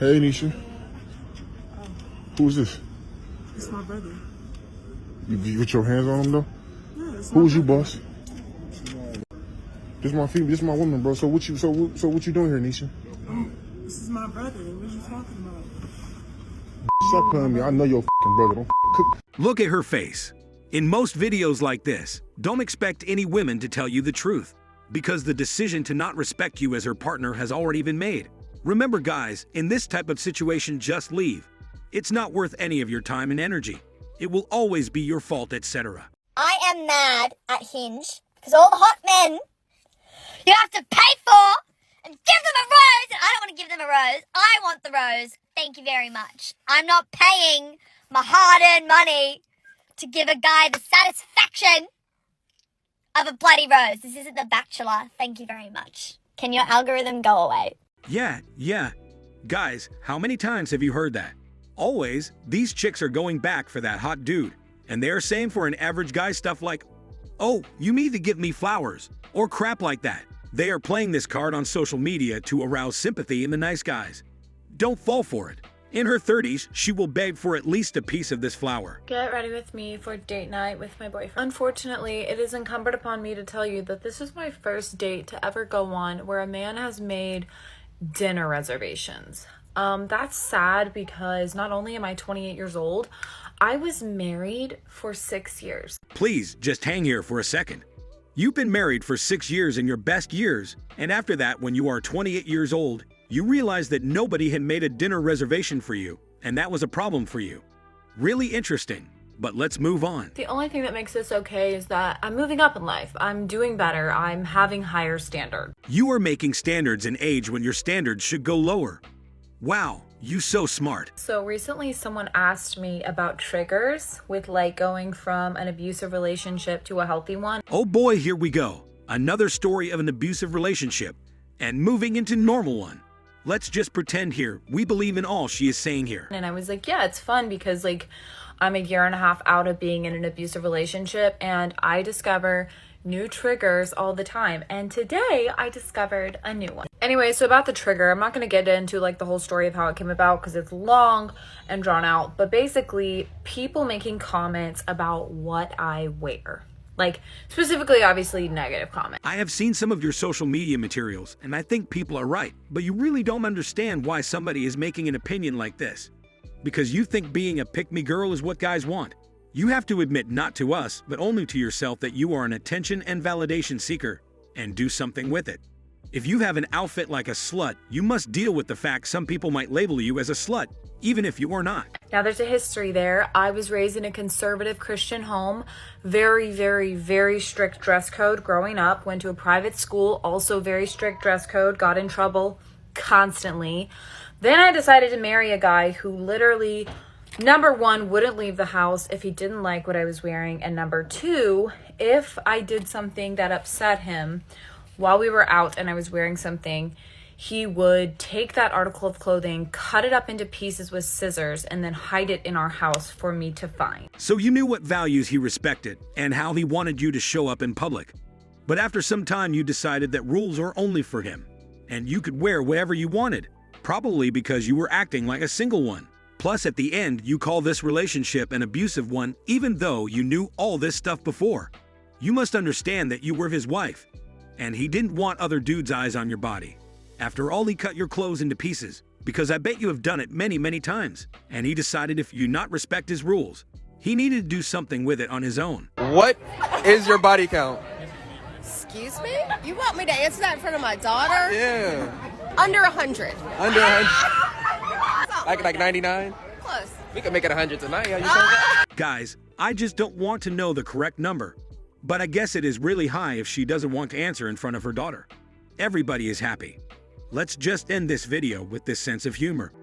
Hey, Nisha. Who's this? It's my brother. You put your hands on him, though? Yeah, it's my Who's you, brother. boss? This my female. This my woman, bro. So what you what you doing here, Nisha? This is my brother. What are you talking about? Stop playing me. I know your fucking brother. Don't cook. Look at her face. In most videos like this, don't expect any women to tell you the truth, because the decision to not respect you as her partner has already been made. Remember guys, in this type of situation, just leave. It's not worth any of your time and energy. It will always be your fault, etc. I am mad at Hinge because all the hot men you have to pay for and give them a rose, and I don't want to give them a rose. I want the rose. Thank you very much. I'm not paying my hard-earned money to give a guy the satisfaction of a bloody rose. This isn't The Bachelor. Thank you very much. Can your algorithm go away? Yeah. Guys, how many times have you heard that? Always, these chicks are going back for that hot dude. And they're saying for an average guy stuff like, oh, you mean to give me flowers, or crap like that. They are playing this card on social media to arouse sympathy in the nice guys. Don't fall for it. In her 30s, she will beg for at least a piece of this flower. Get ready with me for date night with my boyfriend. Unfortunately, it is incumbent upon me to tell you that this is my first date to ever go on where a man has made dinner reservations. That's sad because not only am I 28 years old, I was married for 6 years. Please, just hang here for a second. You've been married for 6 years in your best years, and after that, when you are 28 years old, you realize that nobody had made a dinner reservation for you, and that was a problem for you. Really interesting, but let's move on. The only thing that makes this okay is that I'm moving up in life. I'm doing better. I'm having higher standards. You are making standards in age when your standards should go lower. Wow, you so smart. So recently someone asked me about triggers with like going from an abusive relationship to a healthy one. Oh boy, here we go. Another story of an abusive relationship and moving into normal one. Let's just pretend here we believe in all she is saying here. And I was like, yeah, it's fun because like I'm a year and a half out of being in an abusive relationship and I discover new triggers all the time. And today I discovered a new one. Anyway, so about the trigger, I'm not going to get into like the whole story of how it came about because it's long and drawn out. But basically, people making comments about what I wear. Like, specifically, obviously, negative comments. I have seen some of your social media materials, and I think people are right. But you really don't understand why somebody is making an opinion like this. Because you think being a pick-me girl is what guys want. You have to admit not to us, but only to yourself that you are an attention and validation seeker, and do something with it. If you have an outfit like a slut, you must deal with the fact some people might label you as a slut, even if you are not. Now, there's a history there. I was raised in a conservative Christian home, very strict dress code growing up, went to a private school, also very strict dress code, got in trouble constantly. Then I decided to marry a guy who literally, number one, wouldn't leave the house if he didn't like what I was wearing. And number two, if I did something that upset him while we were out and I was wearing something, he would take that article of clothing, cut it up into pieces with scissors, and then hide it in our house for me to find. So you knew what values he respected and how he wanted you to show up in public. But after some time, you decided that rules are only for him, and you could wear whatever you wanted, probably because you were acting like a single one. Plus, at the end, you call this relationship an abusive one, even though you knew all this stuff before. You must understand that you were his wife, and he didn't want other dudes' eyes on your body. After all, he cut your clothes into pieces, because I bet you have done it many times, and he decided if you not respect his rules, he needed to do something with it on his own. What is your body count? Excuse me? You want me to answer that in front of my daughter? Yeah. Under 100. Under 100? Like 99? Close. We can make it 100 tonight. How you saying? Guys, I just don't want to know the correct number, but I guess it is really high if she doesn't want to answer in front of her daughter. Everybody is happy. Let's just end this video with this sense of humor.